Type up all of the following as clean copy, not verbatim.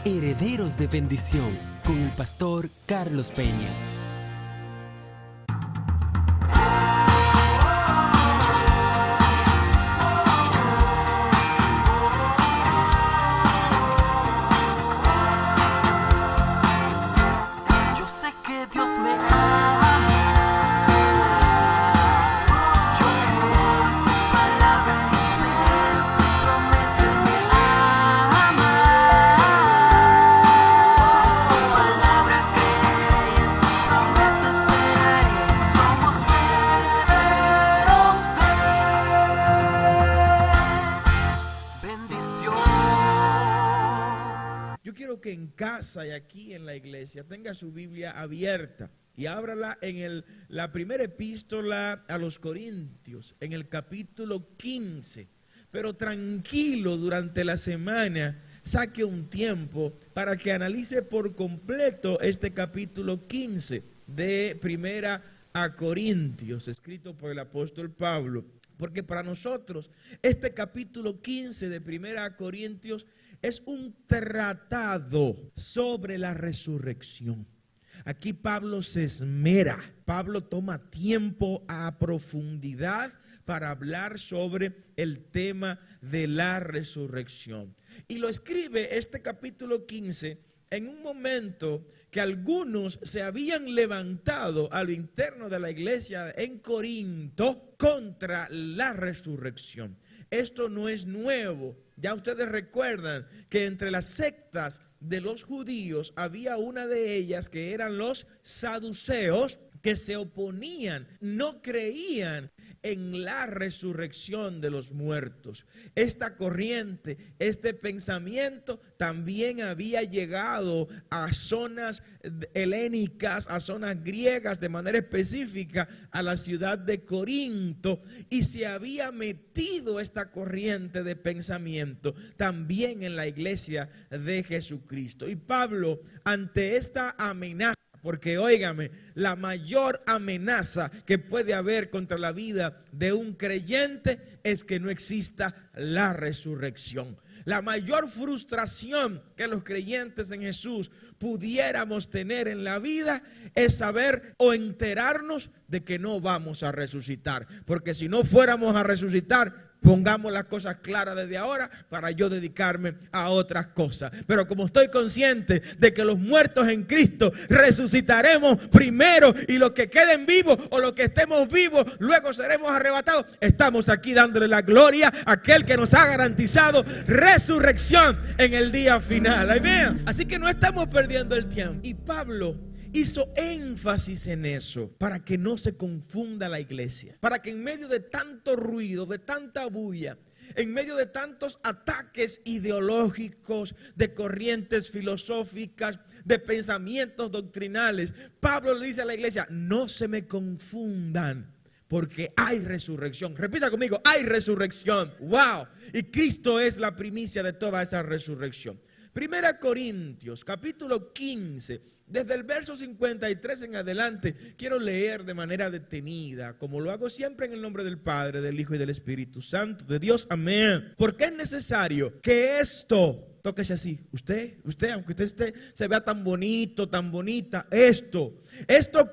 Herederos de Bendición, con el pastor Carlos Peña. Que en casa y aquí en la iglesia tenga su Biblia abierta y ábrala en la primera epístola a los Corintios, en el capítulo 15. Pero tranquilo, durante la semana saque un tiempo para que analice por completo este capítulo 15 de Primera a Corintios, escrito por el apóstol Pablo. Porque para nosotros este capítulo 15 de Primera a Corintios es un tratado sobre la resurrección. Aquí Pablo se esmera, Pablo toma tiempo a profundidad para hablar sobre el tema de la resurrección. Y lo escribe este capítulo 15 en un momento que algunos se habían levantado a lo interno de la iglesia en Corinto contra la resurrección. Esto no es nuevo. Ya ustedes recuerdan que entre las sectas de los judíos había una de ellas que eran los saduceos, que se oponían, no creían en la resurrección de los muertos. Esta corriente, este pensamiento también había llegado a zonas helénicas, a zonas griegas, de manera específica a la ciudad de Corinto, y se había metido esta corriente de pensamiento también en la iglesia de Jesucristo. Y Pablo, ante esta amenaza, porque óigame, la mayor amenaza que puede haber contra la vida de un creyente es que no exista la resurrección. La mayor frustración que los creyentes en Jesús pudiéramos tener en la vida es saber o enterarnos de que no vamos a resucitar. Porque si no fuéramos a resucitar, pongamos las cosas claras desde ahora para yo dedicarme a otras cosas. Pero como estoy consciente de que los muertos en Cristo resucitaremos primero, y los que queden vivos o los que estemos vivos luego seremos arrebatados, estamos aquí dándole la gloria a aquel que nos ha garantizado resurrección en el día final. Amén. Así que no estamos perdiendo el tiempo. Y Pablo hizo énfasis en eso para que no se confunda la iglesia, para que en medio de tanto ruido, de tanta bulla, en medio de tantos ataques ideológicos, de corrientes filosóficas, de pensamientos doctrinales, Pablo le dice a la iglesia: no se me confundan, porque hay resurrección. Repita conmigo: hay resurrección. ¡Wow! Y Cristo es la primicia de toda esa resurrección. Primera Corintios, capítulo 15. Desde el verso 53 en adelante, quiero leer de manera detenida, como lo hago siempre, en el nombre del Padre, del Hijo y del Espíritu Santo de Dios. Amén. Porque es necesario que esto, tóquese así, usted, aunque usted se vea tan bonito, tan bonita, esto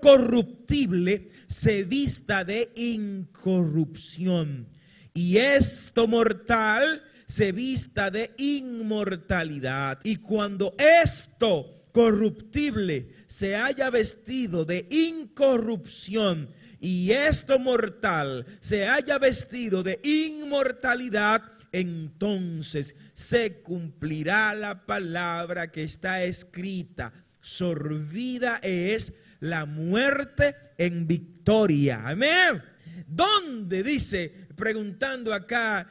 corruptible se vista de incorrupción, y esto mortal se vista de inmortalidad. Y cuando esto corruptible se haya vestido de incorrupción, y esto mortal se haya vestido de inmortalidad, entonces se cumplirá la palabra que está escrita: sorbida es la muerte en victoria. Amén. ¿Dónde, dice, preguntando acá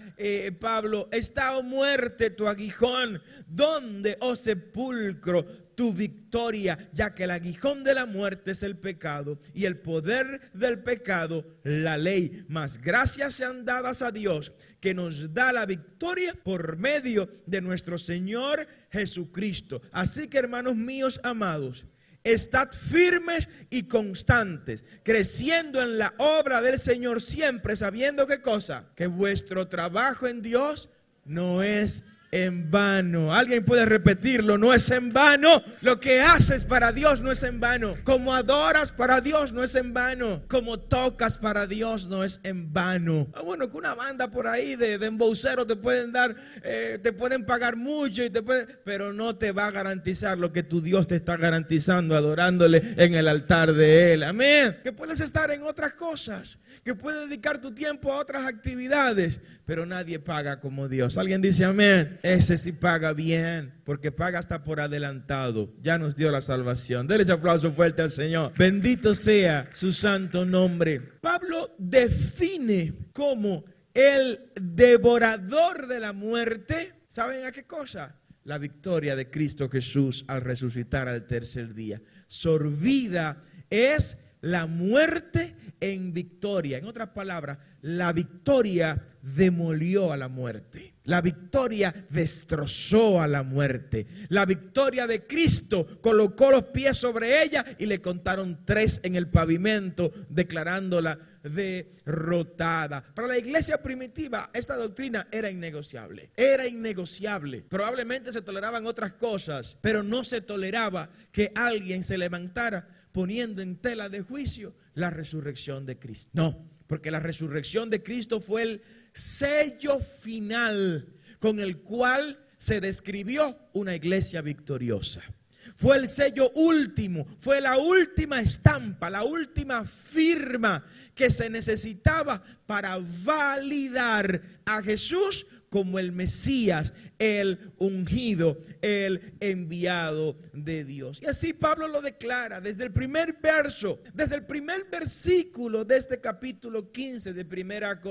Pablo, está, oh muerte, tu aguijón? ¿Dónde, oh sepulcro, tu victoria? Ya que el aguijón de la muerte es el pecado, y el poder del pecado la ley. Mas gracias sean dadas a Dios, que nos da la victoria por medio de nuestro Señor Jesucristo. Así que, hermanos míos amados, estad firmes y constantes, creciendo en la obra del Señor, siempre sabiendo, ¿qué cosa? Que vuestro trabajo en Dios no es en vano. Alguien puede repetirlo, no es en vano. Lo que haces para Dios no es en vano. Como adoras para Dios no es en vano. Como tocas para Dios no es en vano. Bueno, que una banda por ahí de embauceros te pueden dar, te pueden pagar mucho, pero no te va a garantizar lo que tu Dios te está garantizando adorándole en el altar de Él. Amén. Que puedes estar en otras cosas, que puedes dedicar tu tiempo a otras actividades, pero nadie paga como Dios. Alguien dice amén. Ese sí paga bien, porque paga hasta por adelantado. Ya nos dio la salvación. Denle ese aplauso fuerte al Señor. Bendito sea su santo nombre. Pablo define como el devorador de la muerte. ¿Saben a qué cosa? La victoria de Cristo Jesús al resucitar al tercer día. Sorbida es la muerte en victoria. En otras palabras, la victoria demolió a la muerte. La victoria destrozó a la muerte. La victoria de Cristo colocó los pies sobre ella y le contaron 3 en el pavimento, declarándola derrotada. Para la iglesia primitiva, esta doctrina era innegociable. Era innegociable. Probablemente se toleraban otras cosas, pero no se toleraba que alguien se levantara poniendo en tela de juicio la resurrección de Cristo. No, porque la resurrección de Cristo fue el sello final con el cual se describió una iglesia victoriosa. Fue el sello último, fue la última estampa, la última firma que se necesitaba para validar a Jesús como el Mesías, el ungido, el enviado de Dios. Y así Pablo lo declara desde el primer verso, desde el primer versículo de este capítulo 15 de 1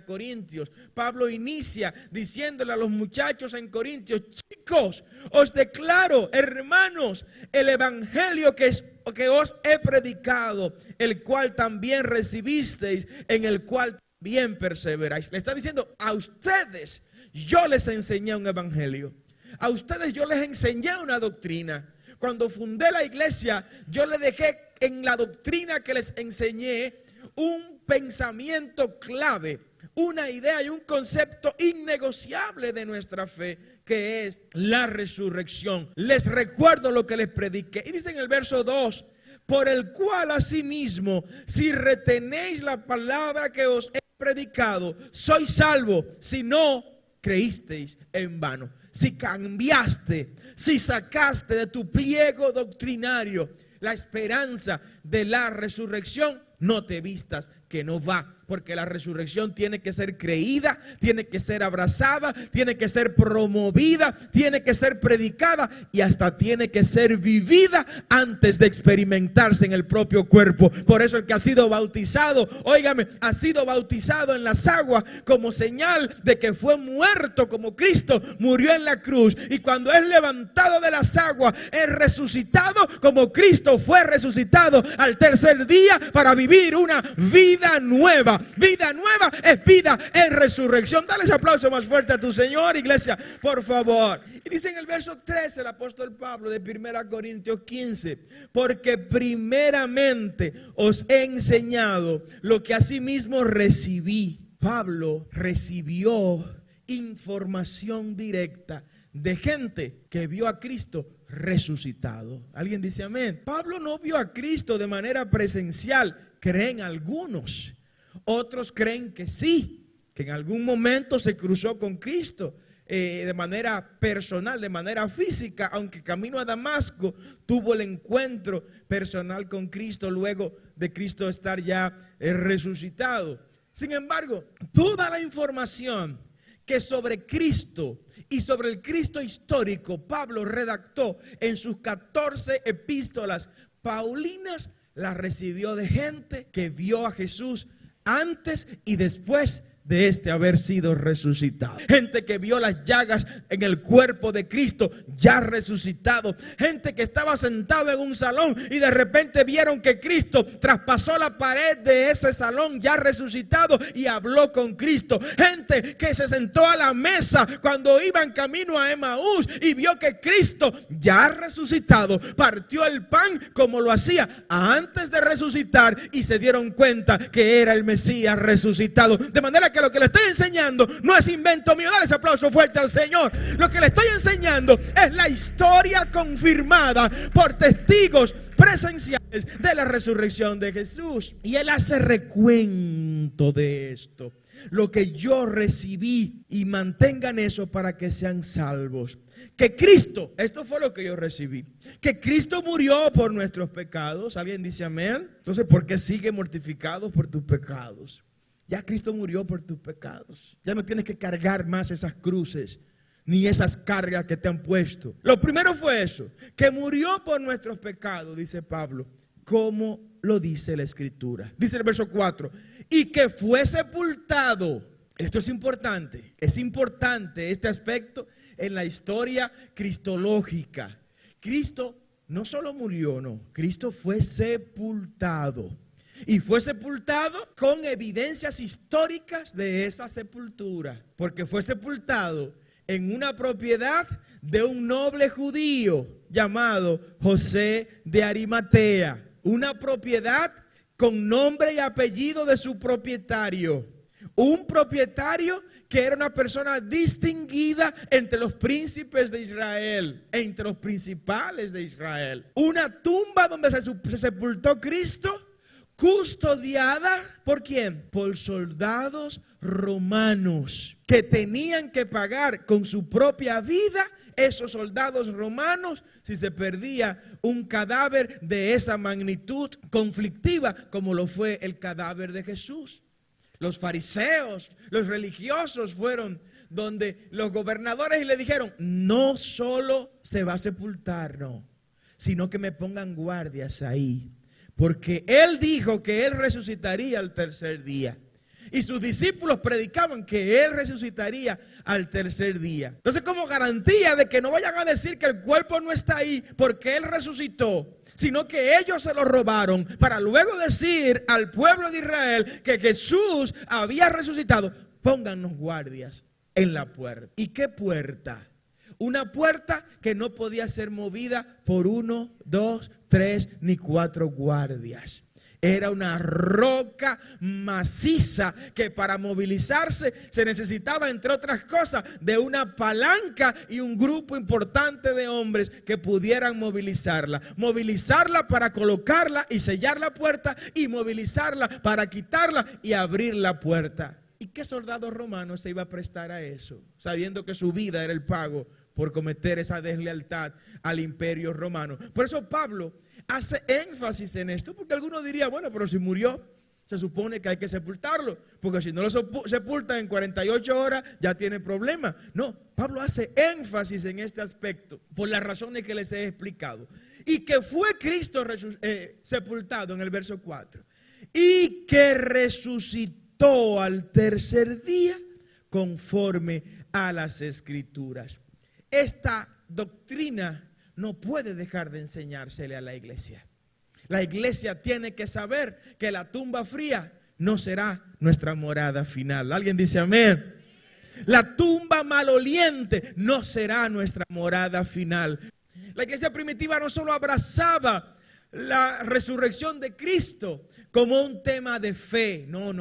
Corintios. Pablo inicia diciéndole a los muchachos en Corintios: chicos, os declaro, hermanos, el evangelio que os he predicado, el cual también recibisteis, en el cual también perseveráis. Le está diciendo a ustedes: yo les enseñé un evangelio. A ustedes yo les enseñé una doctrina. Cuando fundé la iglesia, yo les dejé en la doctrina que les enseñé un pensamiento clave, una idea y un concepto innegociable de nuestra fe, que es la resurrección. Les recuerdo lo que les prediqué. Y dice en el verso 2: por el cual asimismo, si retenéis la palabra que os he predicado, sois salvos, si no creísteis en vano. Si cambiaste, si sacaste de tu pliego doctrinario la esperanza de la resurrección, no te vistas que no va, porque la resurrección tiene que ser creída, tiene que ser abrazada, tiene que ser promovida, tiene que ser predicada y hasta tiene que ser vivida antes de experimentarse en el propio cuerpo. Por eso el que ha sido bautizado, óigame, ha sido bautizado en las aguas como señal de que fue muerto como Cristo murió en la cruz, y cuando es levantado de las aguas es resucitado como Cristo fue resucitado al tercer día para vivir una vida nueva. Vida nueva es vida en resurrección. Dale ese aplauso más fuerte a tu Señor, iglesia, por favor. Y dice en el verso 13 el apóstol Pablo de 1 Corintios 15: porque primeramente os he enseñado lo que asimismo recibí. Pablo recibió información directa de gente que vio a Cristo resucitado. ¿Alguien dice amén? Pablo no vio a Cristo de manera presencial. Creen algunos. Otros creen que sí, que en algún momento se cruzó con Cristo de manera personal, de manera física, aunque camino a Damasco tuvo el encuentro personal con Cristo luego de Cristo estar ya resucitado. Sin embargo, toda la información que sobre Cristo y sobre el Cristo histórico Pablo redactó en sus 14 epístolas paulinas, la recibió de gente que vio a Jesús antes y después de este haber sido resucitado. Gente que vio las llagas en el cuerpo de Cristo ya resucitado. Gente que estaba sentado en un salón y de repente vieron que Cristo traspasó la pared de ese salón ya resucitado y habló con Cristo. Gente que se sentó a la mesa cuando iban camino a Emaús y vio que Cristo ya resucitado partió el pan como lo hacía antes de resucitar y se dieron cuenta que era el Mesías resucitado. De manera que que lo que le estoy enseñando no es invento mío. Dale ese aplauso fuerte al Señor. Lo que le estoy enseñando es la historia confirmada por testigos presenciales de la resurrección de Jesús. Y él hace recuento de esto. Lo que yo recibí, y mantengan eso para que sean salvos. Que Cristo, esto fue lo que yo recibí, que Cristo murió por nuestros pecados. ¿Alguien dice amén? Entonces, ¿por qué sigue mortificado por tus pecados? Ya Cristo murió por tus pecados. Ya no tienes que cargar más esas cruces, ni esas cargas que te han puesto. Lo primero fue eso, que murió por nuestros pecados, dice Pablo, como lo dice la Escritura. Dice el verso 4, y que fue sepultado. Esto es importante este aspecto en la historia cristológica. Cristo no solo murió, no, Cristo fue sepultado. Y fue sepultado con evidencias históricas de esa sepultura, porque fue sepultado en una propiedad de un noble judío llamado José de Arimatea. Una propiedad con nombre y apellido de su propietario. Un propietario que era una persona distinguida entre los príncipes de Israel, entre los principales de Israel. Una tumba donde se sepultó Cristo, custodiada ¿por quién? Por soldados romanos que tenían que pagar con su propia vida esos soldados romanos si se perdía un cadáver de esa magnitud conflictiva como lo fue el cadáver de Jesús. Los fariseos, los religiosos fueron donde los gobernadores y le dijeron, no solo se va a sepultar, no, sino que me pongan guardias ahí, porque él dijo que él resucitaría al tercer día. Y sus discípulos predicaban que él resucitaría al tercer día. Entonces, como garantía de que no vayan a decir que el cuerpo no está ahí porque él resucitó, sino que ellos se lo robaron para luego decir al pueblo de Israel que Jesús había resucitado, póngannos guardias en la puerta. ¿Y qué puerta? Una puerta que no podía ser movida por 1, 2, 3 ni 4 guardias. Era una roca maciza que para movilizarse se necesitaba, entre otras cosas, de una palanca y un grupo importante de hombres que pudieran movilizarla. Movilizarla para colocarla y sellar la puerta, y movilizarla para quitarla y abrir la puerta. ¿Y qué soldado romano se iba a prestar a eso, sabiendo que su vida era el pago por cometer esa deslealtad al imperio romano? Por eso Pablo hace énfasis en esto, porque alguno diría, bueno, pero si murió, se supone que hay que sepultarlo, porque si no lo sepultan en 48 horas, ya tiene problemas. No, Pablo hace énfasis en este aspecto, por las razones que les he explicado. Y que fue Cristo sepultado en el verso 4, y que resucitó al tercer día, conforme a las Escrituras. Esta doctrina no puede dejar de enseñársele a la iglesia. La iglesia tiene que saber que la tumba fría no será nuestra morada final. ¿Alguien dice amén? La tumba maloliente no será nuestra morada final. La iglesia primitiva no solo abrazaba la resurrección de Cristo como un tema de fe. No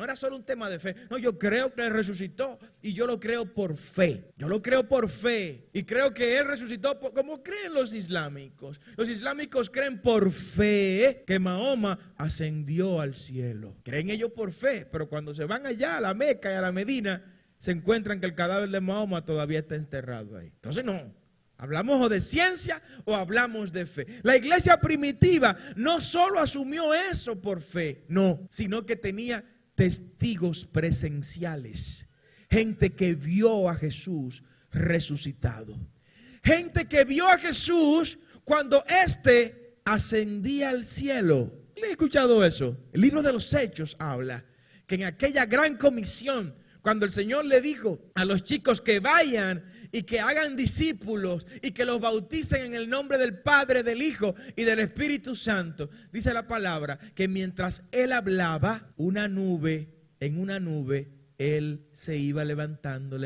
era solo un tema de fe. No, yo creo que Él resucitó y yo lo creo por fe. Yo lo creo por fe y creo que Él resucitó como creen los islámicos. Los islámicos creen por fe que Mahoma ascendió al cielo. Creen ellos por fe, pero cuando se van allá a la Meca y a la Medina, se encuentran que el cadáver de Mahoma todavía está enterrado ahí. Entonces no. ¿Hablamos o de ciencia o hablamos de fe? La iglesia primitiva no solo asumió eso por fe, no, sino que tenía testigos presenciales. Gente que vio a Jesús resucitado. Gente que vio a Jesús cuando éste ascendía al cielo. ¿Le he escuchado eso? El libro de los Hechos habla que en aquella gran comisión, cuando el Señor le dijo a los chicos que vayan y que hagan discípulos y que los bauticen en el nombre del Padre, del Hijo y del Espíritu Santo, dice la palabra que mientras Él hablaba, en una nube, Él se iba levantando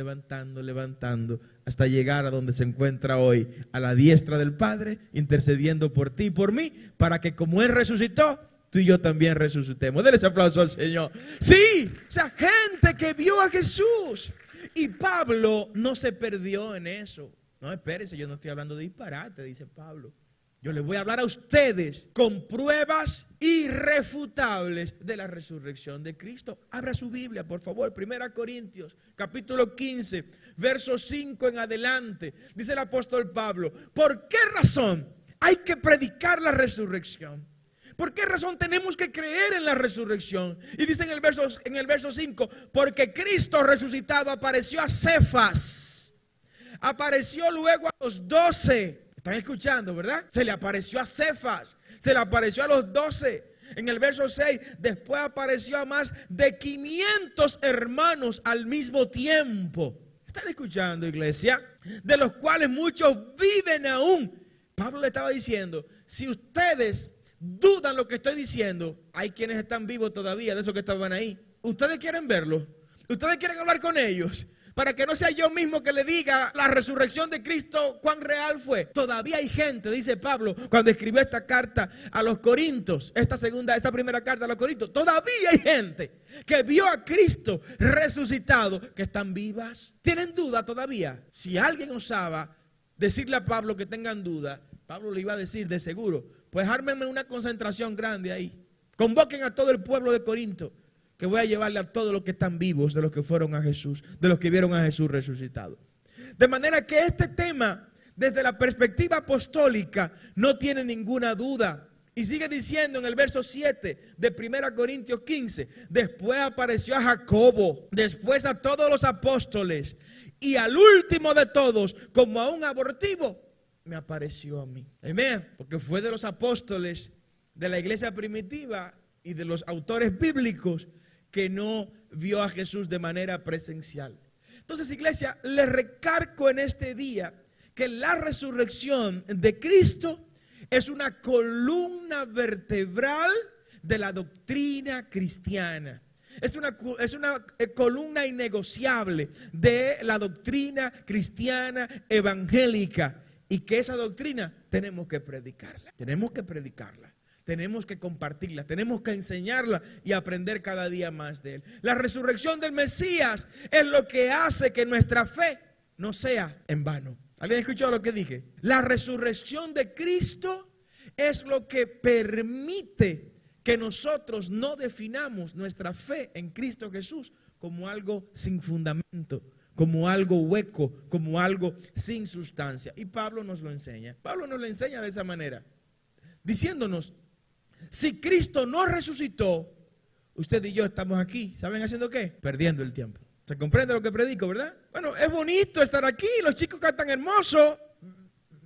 hasta llegar a donde se encuentra hoy, a la diestra del Padre, intercediendo por ti y por mí, para que como Él resucitó, tú y yo también resucitemos. Denle ese aplauso al Señor. Sí, o sea, gente que vio a Jesús. Y Pablo no se perdió en eso. No, espérense, yo no estoy hablando de disparate, dice Pablo. Yo les voy a hablar a ustedes con pruebas irrefutables de la resurrección de Cristo. Abra su Biblia, por favor. 1 Corintios, capítulo 15, verso 5 en adelante. Dice el apóstol Pablo, ¿por qué razón hay que predicar la resurrección? ¿Por qué razón tenemos que creer en la resurrección? Y dice en el verso 5, porque Cristo resucitado apareció a Cefas, apareció luego a los 12. Están escuchando, ¿verdad? Se le apareció a Cefas, se le apareció a los 12. En el verso 6, después apareció a más de 500 hermanos al mismo tiempo. ¿Están escuchando, iglesia? De los cuales muchos viven aún. Pablo le estaba diciendo, si ustedes dudan lo que estoy diciendo, hay quienes están vivos todavía, de esos que estaban ahí. Ustedes quieren verlo, ustedes quieren hablar con ellos, para que no sea yo mismo que le diga la resurrección de Cristo cuán real fue. Todavía hay gente, dice Pablo, cuando escribió esta carta a los Corintios, esta primera carta a los Corintios, todavía hay gente que vio a Cristo resucitado, que están vivas. ¿Tienen duda todavía? Si alguien osaba decirle a Pablo que tengan duda, Pablo le iba a decir de seguro, pues ármenme una concentración grande ahí. Convoquen a todo el pueblo de Corinto, que voy a llevarle a todos los que están vivos, de los que fueron a Jesús, de los que vieron a Jesús resucitado. De manera que este tema, desde la perspectiva apostólica, no tiene ninguna duda. Y sigue diciendo en el verso 7 de 1 Corintios 15, después apareció a Jacobo, después a todos los apóstoles, y al último de todos, como a un abortivo, me apareció a mí. Amén. Porque fue de los apóstoles de la iglesia primitiva y de los autores bíblicos que no vio a Jesús de manera presencial. Entonces, iglesia, les recargo en este día que la resurrección de Cristo es una columna vertebral de la doctrina cristiana. Es una columna innegociable de la doctrina cristiana evangélica, y que esa doctrina tenemos que predicarla. Tenemos que predicarla. Tenemos que compartirla, tenemos que enseñarla y aprender cada día más de él. La resurrección del Mesías es lo que hace que nuestra fe no sea en vano. ¿Alguien escuchó lo que dije? La resurrección de Cristo es lo que permite que nosotros no definamos nuestra fe en Cristo Jesús como algo sin fundamento, como algo hueco, como algo sin sustancia. Y Pablo nos lo enseña. Pablo nos lo enseña de esa manera, diciéndonos, si Cristo no resucitó, usted y yo estamos aquí, ¿saben haciendo qué? Perdiendo el tiempo. ¿Se comprende lo que predico, verdad? Bueno, es bonito estar aquí, los chicos cantan hermoso.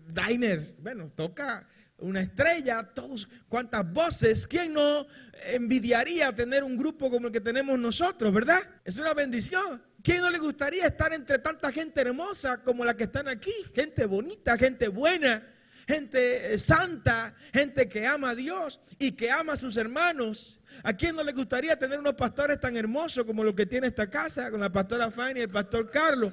Diner, bueno, toca una estrella, todos, cuántas voces. ¿Quién no envidiaría tener un grupo como el que tenemos nosotros, verdad? Es una bendición. ¿Quién no le gustaría estar entre tanta gente hermosa como la que están aquí? Gente bonita, gente buena, gente santa, gente que ama a Dios y que ama a sus hermanos. ¿A quién no le gustaría tener unos pastores tan hermosos como los que tiene esta casa, con la pastora Fanny y el pastor Carlos?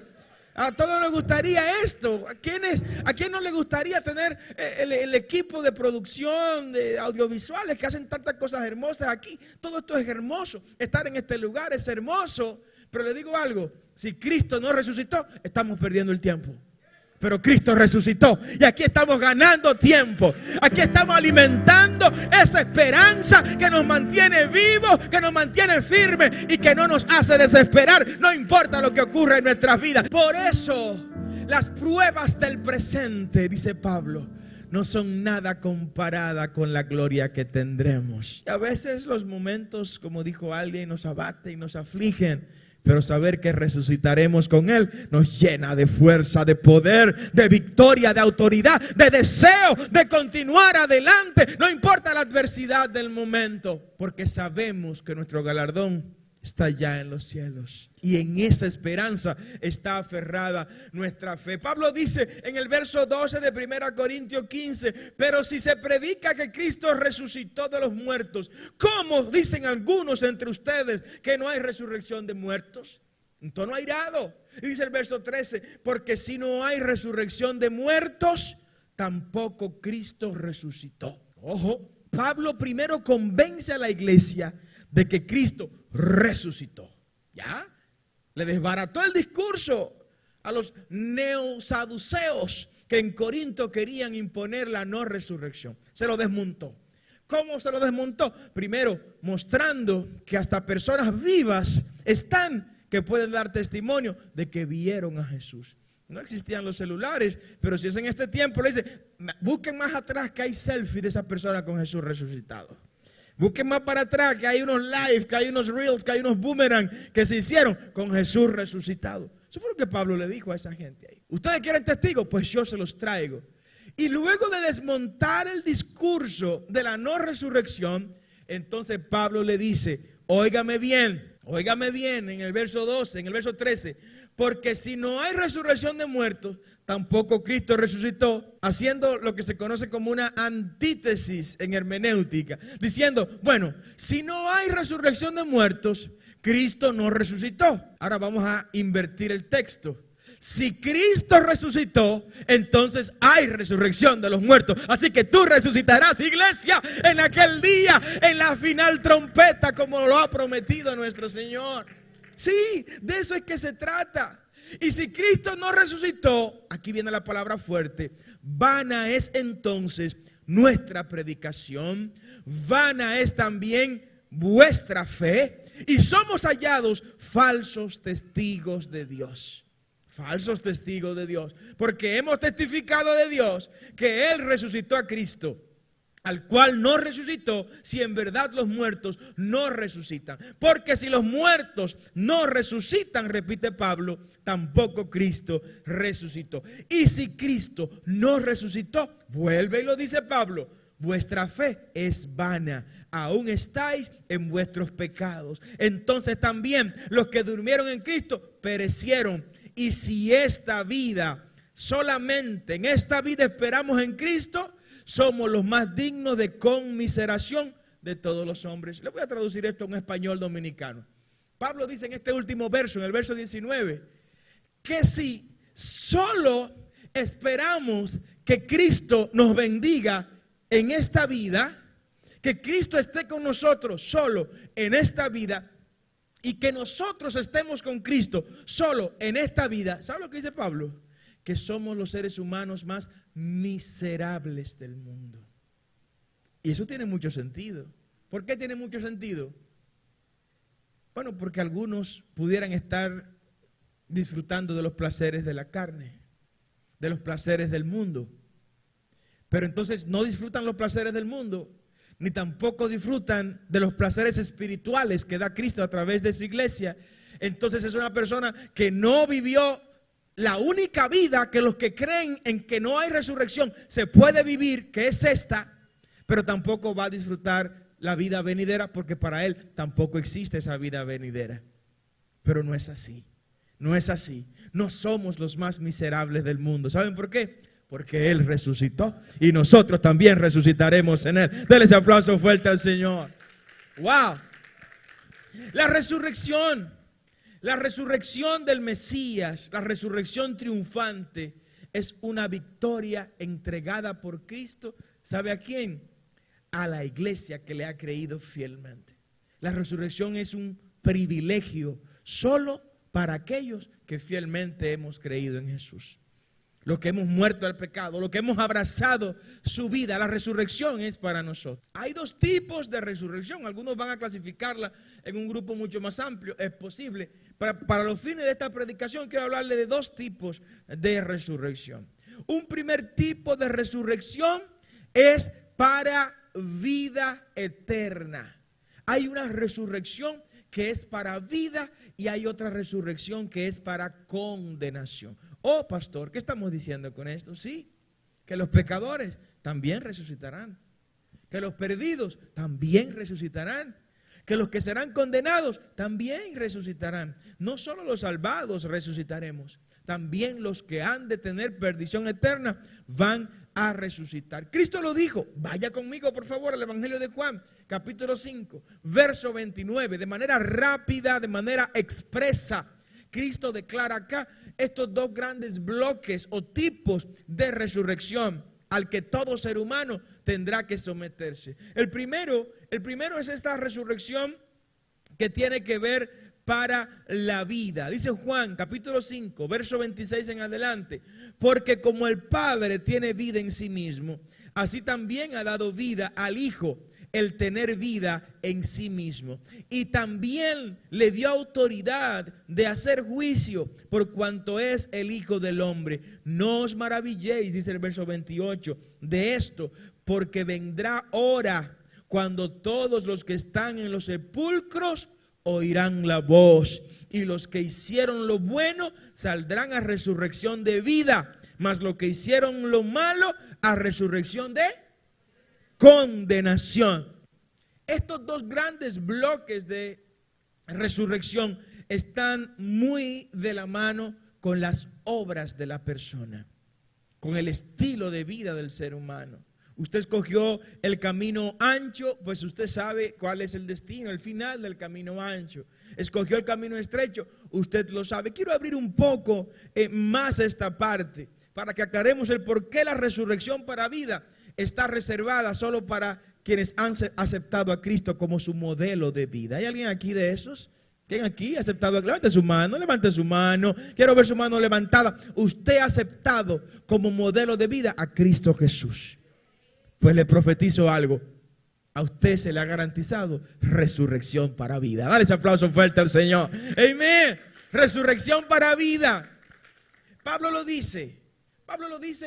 A todos nos gustaría esto. ¿A quién no le gustaría tener el equipo de producción, de audiovisuales que hacen tantas cosas hermosas aquí? Todo esto es hermoso. Estar en este lugar es hermoso. Pero le digo algo, si Cristo no resucitó, estamos perdiendo el tiempo. Pero Cristo resucitó y aquí estamos ganando tiempo. Aquí estamos alimentando esa esperanza que nos mantiene vivos, que nos mantiene firmes y que no nos hace desesperar, no importa lo que ocurra en nuestras vidas. Por eso las pruebas del presente, dice Pablo, no son nada comparada con la gloria que tendremos. Y a veces los momentos, como dijo alguien, nos abaten y nos afligen. Pero saber que resucitaremos con Él nos llena de fuerza, de poder, de victoria, de autoridad, de deseo de continuar adelante. No importa la adversidad del momento, porque sabemos que nuestro galardón está ya en los cielos. Y en esa esperanza está aferrada nuestra fe. Pablo dice en el verso 12 de 1 Corintios 15, pero si se predica que Cristo resucitó de los muertos, ¿cómo dicen algunos entre ustedes que no hay resurrección de muertos? En tono airado. Y dice el verso 13, porque si no hay resurrección de muertos, tampoco Cristo resucitó. Ojo, Pablo primero convence a la iglesia de que Cristo resucitó. ¿Ya? Le desbarató el discurso a los neosaduceos que en Corinto querían imponer la no resurrección. Se lo desmontó. ¿Cómo se lo desmontó? Primero, mostrando que hasta personas vivas están que pueden dar testimonio de que vieron a Jesús. No existían los celulares, pero si es en este tiempo, le dice, busquen más atrás que hay selfies de esa persona con Jesús resucitado. Busquen más para atrás que hay unos live, que hay unos reels, que hay unos boomerang que se hicieron con Jesús resucitado. Eso fue lo que Pablo le dijo a esa gente ahí. ¿Ustedes quieren testigos? Pues yo se los traigo. Y luego de desmontar el discurso de la no resurrección, entonces Pablo le dice, óigame bien en el verso 12, en el verso 13, porque si no hay resurrección de muertos, tampoco Cristo resucitó, haciendo lo que se conoce como una antítesis en hermenéutica, diciendo, bueno, si no hay resurrección de muertos, Cristo no resucitó. Ahora vamos a invertir el texto. Si Cristo resucitó, entonces hay resurrección de los muertos. Así que tú resucitarás, iglesia, en aquel día, en la final trompeta, como lo ha prometido nuestro Señor. Sí, de eso es que se trata. Y si Cristo no resucitó, aquí viene la palabra fuerte, vana es entonces nuestra predicación, vana es también vuestra fe, y somos hallados falsos testigos de Dios. Falsos testigos de Dios, porque hemos testificado de Dios que Él resucitó a Cristo, al cual no resucitó si en verdad los muertos no resucitan. Porque si los muertos no resucitan, repite Pablo, tampoco Cristo resucitó. Y si Cristo no resucitó, vuelve y lo dice Pablo, vuestra fe es vana, aún estáis en vuestros pecados. Entonces también los que durmieron en Cristo perecieron. Y si esta vida, solamente en esta vida esperamos en Cristo, somos los más dignos de conmiseración de todos los hombres. Le voy a traducir esto en español dominicano. Pablo dice en este último verso, en el verso 19, que si solo esperamos que Cristo nos bendiga en esta vida, que Cristo esté con nosotros solo en esta vida, y que nosotros estemos con Cristo solo en esta vida, ¿sabe lo que dice Pablo? Que somos los seres humanos más miserables del mundo. Y eso tiene mucho sentido. ¿Por qué tiene mucho sentido? Bueno, porque algunos pudieran estar disfrutando de los placeres de la carne, de los placeres del mundo. Pero entonces no disfrutan los placeres del mundo, ni tampoco disfrutan de los placeres espirituales que da Cristo a través de su iglesia. Entonces es una persona que no vivió la única vida que los que creen en que no hay resurrección se puede vivir, que es esta, pero tampoco va a disfrutar la vida venidera, porque para él tampoco existe esa vida venidera. Pero no es así, no es así. No somos los más miserables del mundo. ¿Saben por qué? Porque Él resucitó y nosotros también resucitaremos en Él. Denle ese aplauso fuerte al Señor. ¡Wow! La resurrección del Mesías, la resurrección triunfante, es una victoria entregada por Cristo. ¿Sabe a quién? A la iglesia que le ha creído fielmente. La resurrección es un privilegio solo para aquellos que fielmente hemos creído en Jesús. Los que hemos muerto al pecado, los que hemos abrazado su vida, la resurrección es para nosotros. Hay dos tipos de resurrección, algunos van a clasificarla en un grupo mucho más amplio, es posible. Para los fines de esta predicación quiero hablarle de dos tipos de resurrección. Un primer tipo de resurrección es para vida eterna. Hay una resurrección que es para vida y hay otra resurrección que es para condenación. Oh, pastor, ¿qué estamos diciendo con esto? Sí, que los pecadores también resucitarán, que los perdidos también resucitarán, que los que serán condenados también resucitarán. No solo los salvados resucitaremos, también los que han de tener perdición eterna van a resucitar. Cristo lo dijo. Vaya conmigo por favor al Evangelio de Juan, capítulo 5, verso 29, de manera rápida, de manera expresa. Cristo declara acá estos dos grandes bloques o tipos de resurrección. al que todo ser humano tendrá que someterse. El primero es esta resurrección que tiene que ver para la vida. Dice Juan capítulo 5, verso 26 en adelante, porque como el Padre tiene vida en sí mismo, así también ha dado vida al Hijo, el tener vida en sí mismo. Y también le dio autoridad de hacer juicio por cuanto es el Hijo del Hombre. No os maravilléis, dice el verso 28, de esto, porque vendrá hora cuando todos los que están en los sepulcros oirán la voz, y los que hicieron lo bueno saldrán a resurrección de vida, mas los que hicieron lo malo a resurrección de condenación. Estos dos grandes bloques de resurrección están muy de la mano con las obras de la persona, con el estilo de vida del ser humano. Usted escogió el camino ancho, pues usted sabe cuál es el destino, el final del camino ancho. Escogió el camino estrecho, usted lo sabe. Quiero abrir un poco más esta parte para que aclaremos el por qué la resurrección para vida está reservada solo para quienes han aceptado a Cristo como su modelo de vida. ¿Hay alguien aquí de esos? ¿Quién aquí ha aceptado? Levante su mano. Quiero ver su mano levantada. Usted ha aceptado como modelo de vida a Cristo Jesús. Pues le profetizo algo. A usted se le ha garantizado resurrección para vida. Dale ese aplauso fuerte al Señor. Amén. Resurrección para vida. Pablo lo dice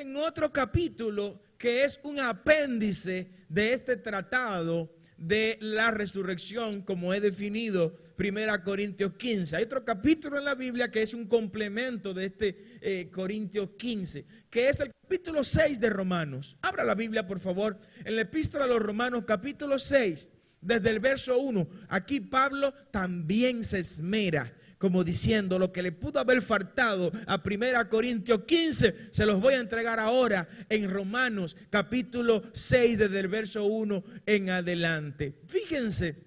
en otro capítulo que es un apéndice de este tratado de la resurrección, como he definido 1 Corintios 15. Hay otro capítulo en la Biblia que es un complemento de este Corintios 15, que es el capítulo 6 de Romanos. Abra la Biblia, por favor, en la epístola a los Romanos, capítulo 6, desde el verso 1. Aquí Pablo también se esmera, como diciendo, lo que le pudo haber faltado a 1 Corintios 15, se los voy a entregar ahora en Romanos capítulo 6, desde el verso 1 en adelante. Fíjense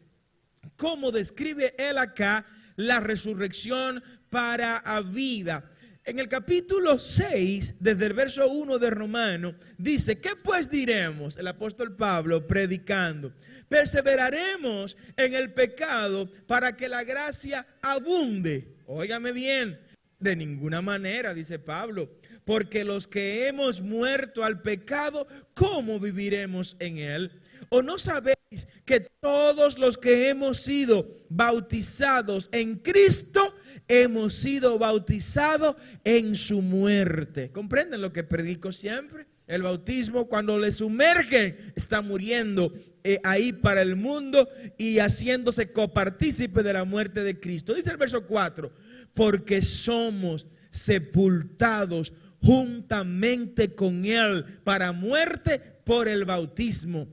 cómo describe él acá la resurrección para vida. En el capítulo 6, desde el verso 1 de Romanos, dice, ¿qué pues diremos? El apóstol Pablo predicando. Perseveraremos en el pecado para que la gracia abunde. Óigame bien, de ninguna manera, dice Pablo, porque los que hemos muerto al pecado, ¿cómo viviremos en él? ¿O no sabéis que todos los que hemos sido bautizados en Cristo, hemos sido bautizados en su muerte? ¿Comprenden lo que predico siempre? El bautismo, cuando le sumergen, está muriendo ahí para el mundo y haciéndose copartícipe de la muerte de Cristo. Dice el verso 4, porque somos sepultados juntamente con él para muerte por el bautismo,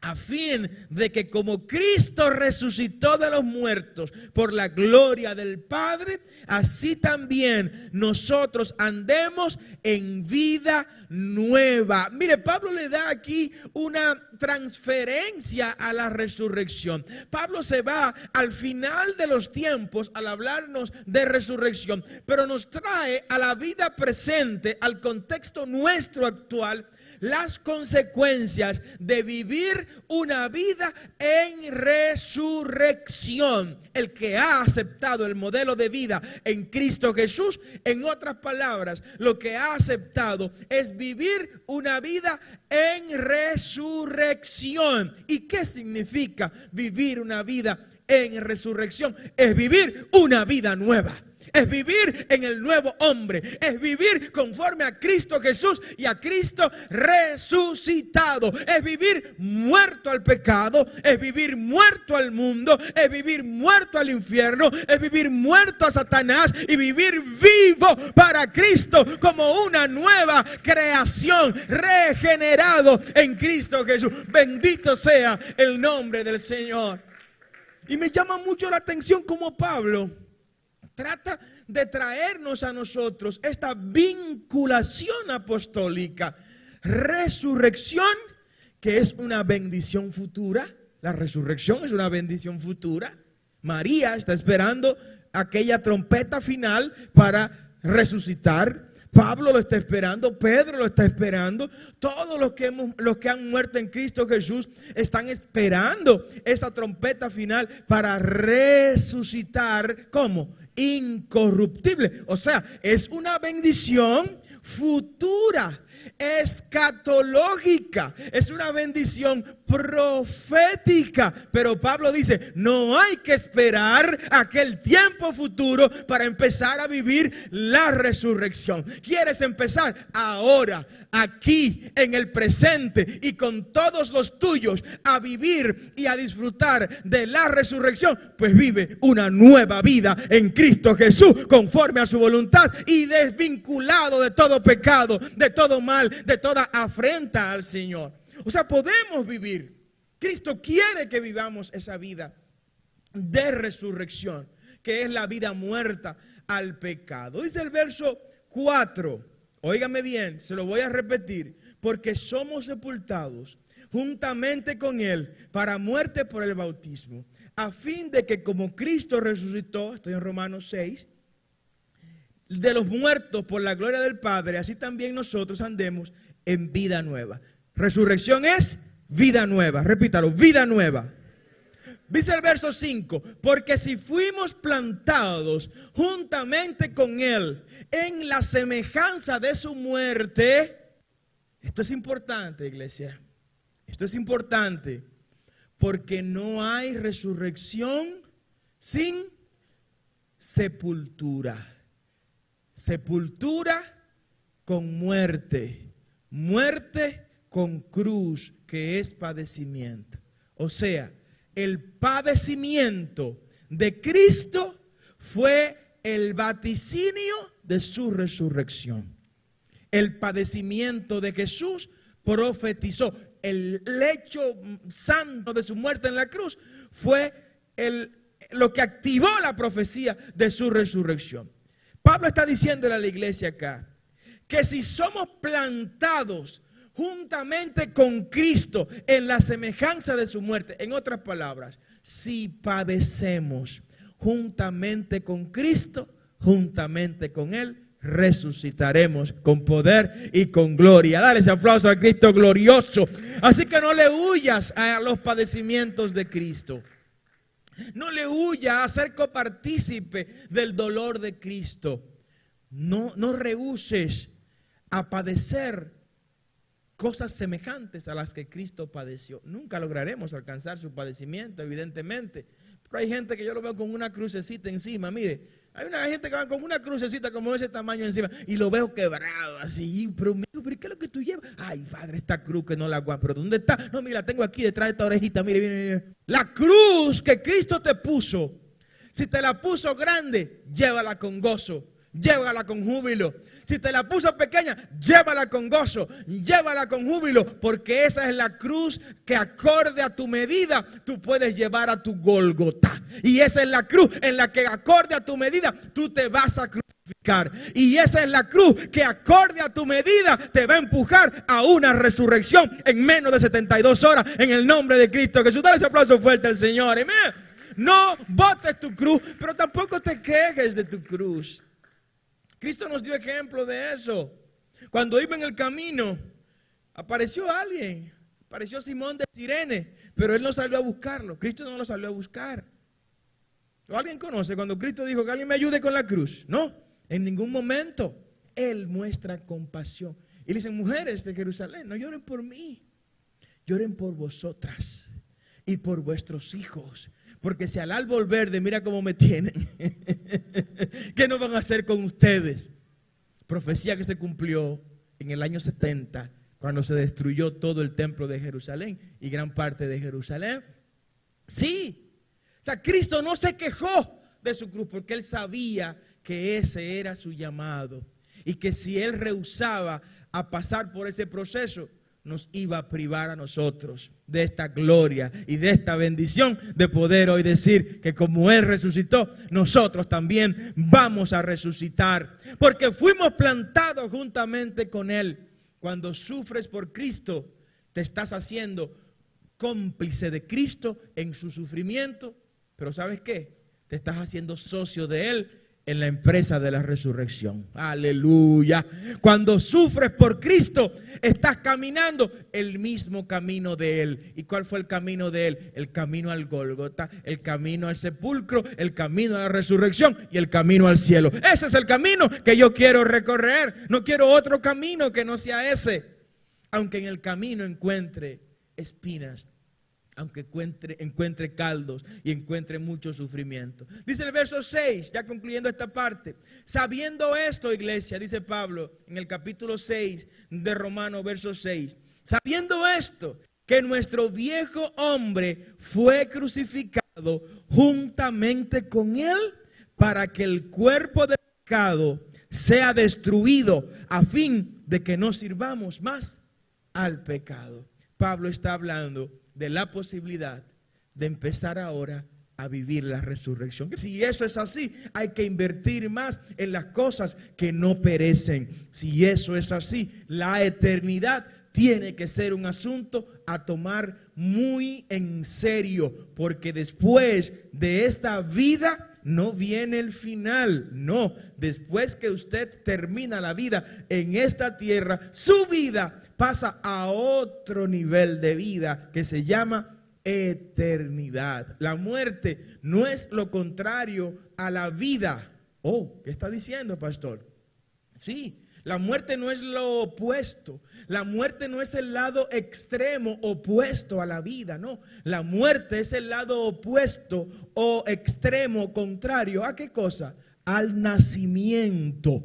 a fin de que como Cristo resucitó de los muertos por la gloria del Padre, así también nosotros andemos en vida nueva. Mire, Pablo le da aquí una transferencia a la resurrección. Pablo se va al final de los tiempos al hablarnos de resurrección, pero nos trae a la vida presente, al contexto nuestro actual, las consecuencias de vivir una vida en resurrección. El que ha aceptado el modelo de vida en Cristo Jesús, en otras palabras, lo que ha aceptado es vivir una vida en resurrección. ¿Y qué significa vivir una vida en resurrección? Es vivir una vida nueva. Es vivir en el nuevo hombre, es vivir conforme a Cristo Jesús y a Cristo resucitado, es vivir muerto al pecado, es vivir muerto al mundo, es vivir muerto al infierno, es vivir muerto a Satanás y vivir vivo para Cristo como una nueva creación, regenerado en Cristo Jesús. Bendito sea el nombre del Señor. Y me llama mucho la atención como Pablo trata de traernos a nosotros esta vinculación apostólica. Resurrección, que es una bendición futura. La resurrección es una bendición futura. María está esperando aquella trompeta final para resucitar, Pablo lo está esperando, Pedro lo está esperando, todos los que han muerto en Cristo Jesús están esperando esa trompeta final para resucitar, ¿cómo? Incorruptible. O sea, es una bendición futura, escatológica, es una bendición profética. Pero Pablo dice, no hay que esperar aquel tiempo futuro para empezar a vivir la resurrección. ¿Quieres empezar? Ahora, aquí, en el presente y con todos los tuyos, a vivir y a disfrutar de la resurrección. Pues vive una nueva vida en Cristo Jesús, conforme a su voluntad y desvinculado de todo pecado, de todo mal, de toda afrenta al Señor. O sea, podemos vivir. Cristo quiere que vivamos esa vida de resurrección, que es la vida muerta al pecado. Dice el verso 4, óigame bien, se lo voy a repetir, porque somos sepultados juntamente con Él para muerte por el bautismo, a fin de que como Cristo resucitó, estoy en Romanos 6, de los muertos por la gloria del Padre, así también nosotros andemos en vida nueva. Resurrección es vida nueva, repítalo, vida nueva. Dice el verso 5, porque si fuimos plantados juntamente con Él en la semejanza de su muerte, esto es importante, iglesia, esto es importante, porque no hay resurrección sin sepultura. Sepultura con muerte, muerte con cruz, que es padecimiento. O sea, el padecimiento de Cristo fue el vaticinio de su resurrección. El padecimiento de Jesús profetizó. El hecho santo de su muerte en la cruz fue lo que activó la profecía de su resurrección. Pablo está diciéndole a la iglesia acá que si somos plantados juntamente con Cristo en la semejanza de su muerte, en otras palabras, si padecemos juntamente con Cristo, juntamente con Él, resucitaremos con poder y con gloria. Dale ese aplauso al Cristo glorioso. Así que no le huyas a los padecimientos de Cristo. No le huya a ser copartícipe del dolor de Cristo. No rehuses a padecer cosas semejantes a las que Cristo padeció. Nunca lograremos alcanzar su padecimiento, evidentemente. Pero hay gente que yo lo veo con una crucecita encima. Mire, hay una gente que va con una crucecita como de ese tamaño encima y lo veo quebrado así. Pero ¿qué es lo que tú llevas? Ay, padre, esta cruz que no la aguanto. ¿Pero dónde está? No, mira, la tengo aquí detrás de esta orejita. Mire, mire. La cruz que Cristo te puso, si te la puso grande, llévala con gozo, llévala con júbilo. Si te la puso pequeña, llévala con gozo, llévala con júbilo, porque esa es la cruz que acorde a tu medida tú puedes llevar a tu Gólgota. Y esa es la cruz en la que acorde a tu medida tú te vas a crucificar. Y esa es la cruz que acorde a tu medida te va a empujar a una resurrección en menos de 72 horas en el nombre de Cristo Jesús. Dale ese aplauso fuerte al Señor. Amén. No botes tu cruz, pero tampoco te quejes de tu cruz. Cristo nos dio ejemplo de eso. Cuando iba en el camino, apareció alguien, apareció Simón de Cirene, pero él no salió a buscarlo. Cristo no lo salió a buscar. ¿O alguien conoce cuando Cristo dijo que alguien me ayude con la cruz? No, en ningún momento. Él muestra compasión. Y le dicen, mujeres de Jerusalén, no lloren por mí, lloren por vosotras y por vuestros hijos. Porque si al árbol verde, mira cómo me tienen, ¿qué no van a hacer con ustedes? Profecía que se cumplió en el año 70, cuando se destruyó todo el templo de Jerusalén y gran parte de Jerusalén. Sí, o sea, Cristo no se quejó de su cruz porque Él sabía que ese era su llamado. Y que si Él rehusaba a pasar por ese proceso, nos iba a privar a nosotros de esta gloria y de esta bendición de poder hoy decir que como Él resucitó, nosotros también vamos a resucitar, porque fuimos plantados juntamente con Él. Cuando sufres por Cristo, te estás haciendo cómplice de Cristo en su sufrimiento, pero ¿sabes qué? Te estás haciendo socio de Él en la empresa de la resurrección. Aleluya. Cuando sufres por Cristo, estás caminando el mismo camino de Él. ¿Y cuál fue el camino de Él? El camino al Gólgota, el camino al sepulcro, el camino a la resurrección y el camino al cielo. Ese es el camino que yo quiero recorrer. No quiero otro camino que no sea ese. Aunque en el camino encuentre espinas, aunque encuentre caldos y encuentre mucho sufrimiento. Dice el verso 6, ya concluyendo esta parte. Sabiendo esto, iglesia, dice Pablo en el capítulo 6 de Romanos, verso 6. Sabiendo esto, que nuestro viejo hombre fue crucificado juntamente con él, para que el cuerpo del pecado sea destruido, a fin de que no sirvamos más al pecado. Pablo está hablando de la posibilidad de empezar ahora a vivir la resurrección. Si eso es así, hay que invertir más en las cosas que no perecen. Si eso es así, la eternidad tiene que ser un asunto a tomar muy en serio, porque después de esta vida no viene el final. No, después que usted termina la vida en esta tierra, su vida pasa a otro nivel de vida que se llama eternidad. La muerte no es lo contrario a la vida. Oh, ¿qué está diciendo, pastor? Sí, la muerte no es lo opuesto. La muerte no es el lado extremo opuesto a la vida, no. La muerte es el lado opuesto o extremo contrario. ¿A qué cosa? Al nacimiento.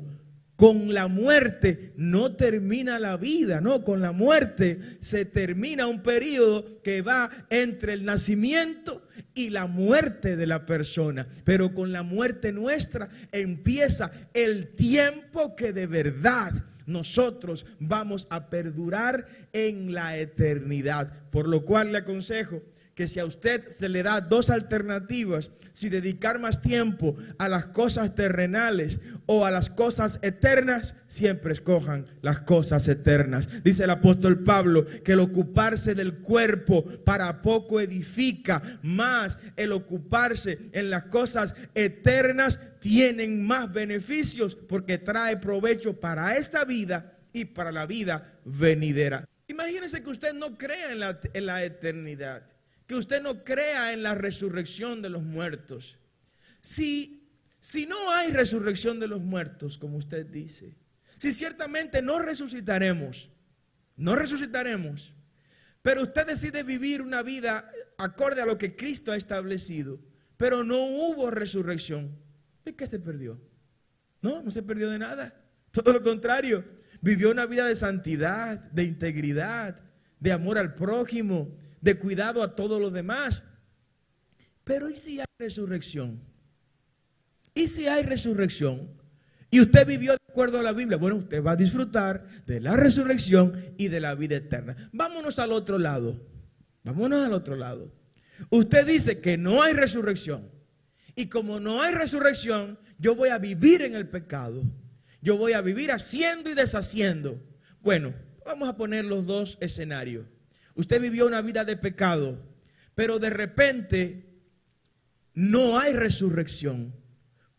Con la muerte no termina la vida, no, con la muerte se termina un periodo que va entre el nacimiento y la muerte de la persona. Pero con la muerte nuestra empieza el tiempo que de verdad nosotros vamos a perdurar en la eternidad. Por lo cual le aconsejo que si a usted se le da dos alternativas, si dedicar más tiempo a las cosas terrenales o a las cosas eternas, siempre escojan las cosas eternas. Dice el apóstol Pablo que el ocuparse del cuerpo para poco edifica, más el ocuparse en las cosas eternas tienen más beneficios, porque trae provecho para esta vida y para la vida venidera. Imagínese que usted no crea en la eternidad, que usted no crea en la resurrección de los muertos. Si no hay resurrección de los muertos, como usted dice, si ciertamente no resucitaremos, pero usted decide vivir una vida acorde a lo que Cristo ha establecido, pero no hubo resurrección, ¿de qué se perdió? No se perdió de nada. Todo lo contrario, vivió una vida de santidad, de integridad, de amor al prójimo, de cuidado a todos los demás. Pero ¿y si hay resurrección? ¿Y si hay resurrección? Y usted vivió de acuerdo a la Biblia. Bueno, usted va a disfrutar de la resurrección y de la vida eterna. Vámonos al otro lado. Usted dice que no hay resurrección. Y como no hay resurrección, yo voy a vivir en el pecado. Yo voy a vivir haciendo y deshaciendo. Bueno, vamos a poner los dos escenarios. Usted vivió una vida de pecado, pero de repente no hay resurrección.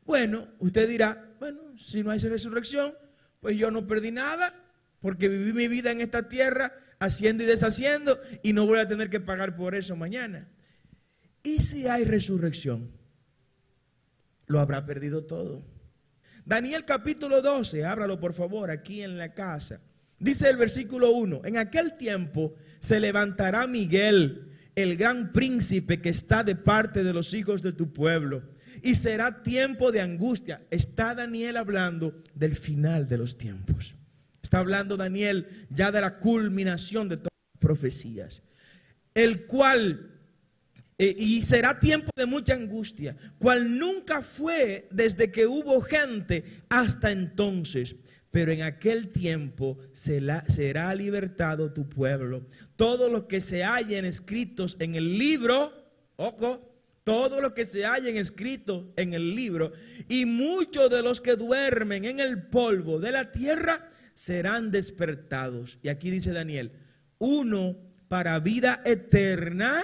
Bueno, usted dirá, bueno, si no hay resurrección, pues yo no perdí nada, porque viví mi vida en esta tierra haciendo y deshaciendo y no voy a tener que pagar por eso mañana. ¿Y si hay resurrección? Lo habrá perdido todo. Daniel capítulo 12, ábralo por favor aquí en la casa. Dice el versículo 1, en aquel tiempo se levantará Miguel, el gran príncipe que está de parte de los hijos de tu pueblo, y será tiempo de angustia. Está Daniel hablando del final de los tiempos. Está hablando Daniel ya de la culminación de todas las profecías. El cual, y será tiempo de mucha angustia, cual nunca fue desde que hubo gente hasta entonces. Pero en aquel tiempo será libertado tu pueblo. Todos los que se hallen escritos en el libro, todos los que se hallen escritos en el libro, y muchos de los que duermen en el polvo de la tierra serán despertados. Y aquí dice Daniel, uno para vida eterna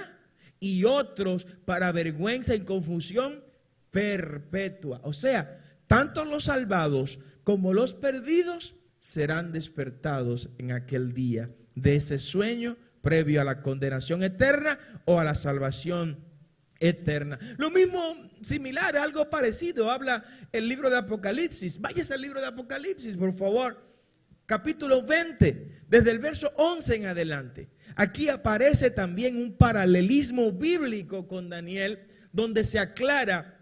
y otros para vergüenza y confusión perpetua. O sea, tanto los salvados como los perdidos serán despertados en aquel día de ese sueño previo a la condenación eterna o a la salvación eterna. Lo mismo, similar, algo parecido, habla el libro de Apocalipsis. Váyase al libro de Apocalipsis, por favor. Capítulo 20, desde el verso 11 en adelante. Aquí aparece también un paralelismo bíblico con Daniel, donde se aclara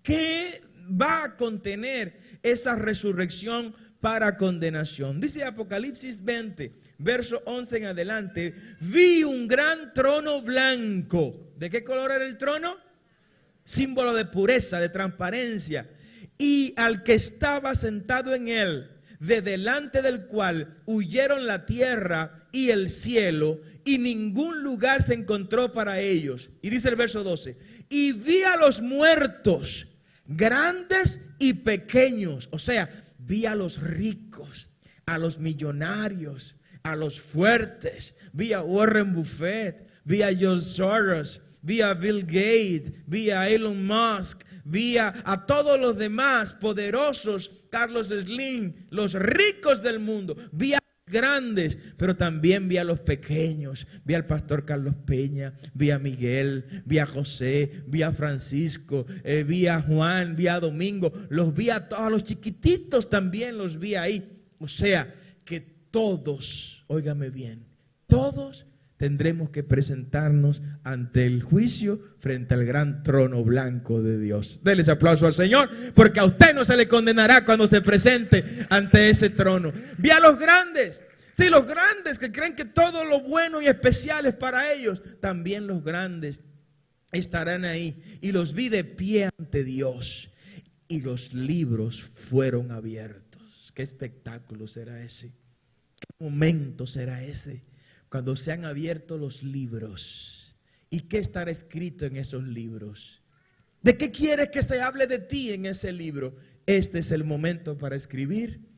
que va a contener esa resurrección para condenación. Dice Apocalipsis 20, verso 11 en adelante: vi un gran trono blanco. ¿De qué color era el trono? Símbolo de pureza, de transparencia. Y al que estaba sentado en él, de delante del cual huyeron la tierra y el cielo, y ningún lugar se encontró para ellos. Y dice el verso 12: y vi a los muertos, grandes y pequeños. O sea, vi a los ricos, a los millonarios, a los fuertes. Vi a Warren Buffett, vi a George Soros, vi a Bill Gates, vi a Elon Musk, vi a todos los demás poderosos, Carlos Slim, los ricos del mundo. Vi a los grandes, pero también vi a los pequeños. Vi al pastor Carlos Peña, vi a Miguel, vi a José, vi a Francisco, vi a Juan, vi a Domingo. Los vi a todos los chiquititos, también los vi ahí. O sea, que todos, óigame bien, todos tendremos que presentarnos ante el juicio frente al gran trono blanco de Dios. Denles aplauso al Señor, porque a usted no se le condenará cuando se presente ante ese trono. Vi a los grandes, sí, los grandes que creen que todo lo bueno y especial es para ellos. También los grandes estarán ahí. Y los vi de pie ante Dios, y los libros fueron abiertos. ¿Qué espectáculo será ese? ¿Qué momento será ese? Cuando se han abierto los libros. ¿Y qué estará escrito en esos libros? ¿De qué quieres que se hable de ti en ese libro? Este es el momento para escribir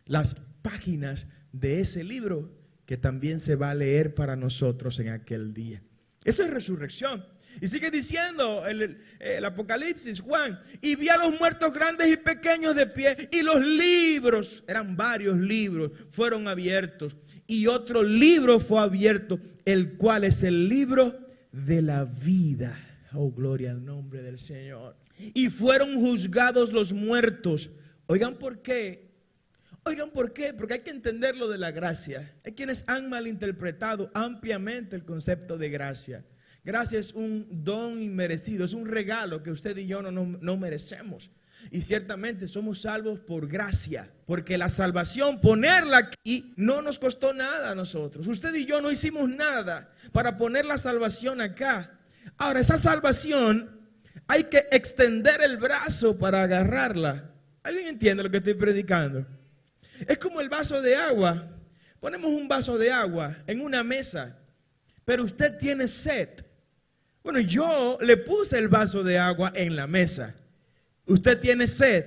las páginas de ese libro que también se va a leer para nosotros en aquel día. Eso es resurrección. Y sigue diciendo el Apocalipsis, Juan: y vi a los muertos grandes y pequeños de pie, y los libros, eran varios libros, fueron abiertos. Y otro libro fue abierto, el cual es el libro de la vida. Oh, gloria al nombre del Señor. Y fueron juzgados los muertos. Oigan, ¿por qué? Oigan, ¿por qué? Porque hay que entender lo de la gracia. Hay quienes han malinterpretado ampliamente el concepto de gracia. Gracia es un don inmerecido, es un regalo que usted y yo no merecemos. Y ciertamente somos salvos por gracia, porque la salvación, ponerla aquí, no nos costó nada a nosotros. Usted y yo no hicimos nada para poner la salvación acá. Ahora, esa salvación hay que extender el brazo para agarrarla. ¿Alguien entiende lo que estoy predicando? Es como el vaso de agua. Ponemos un vaso de agua en una mesa, pero usted tiene sed. Bueno, yo le puse el vaso de agua en la mesa. Usted tiene sed.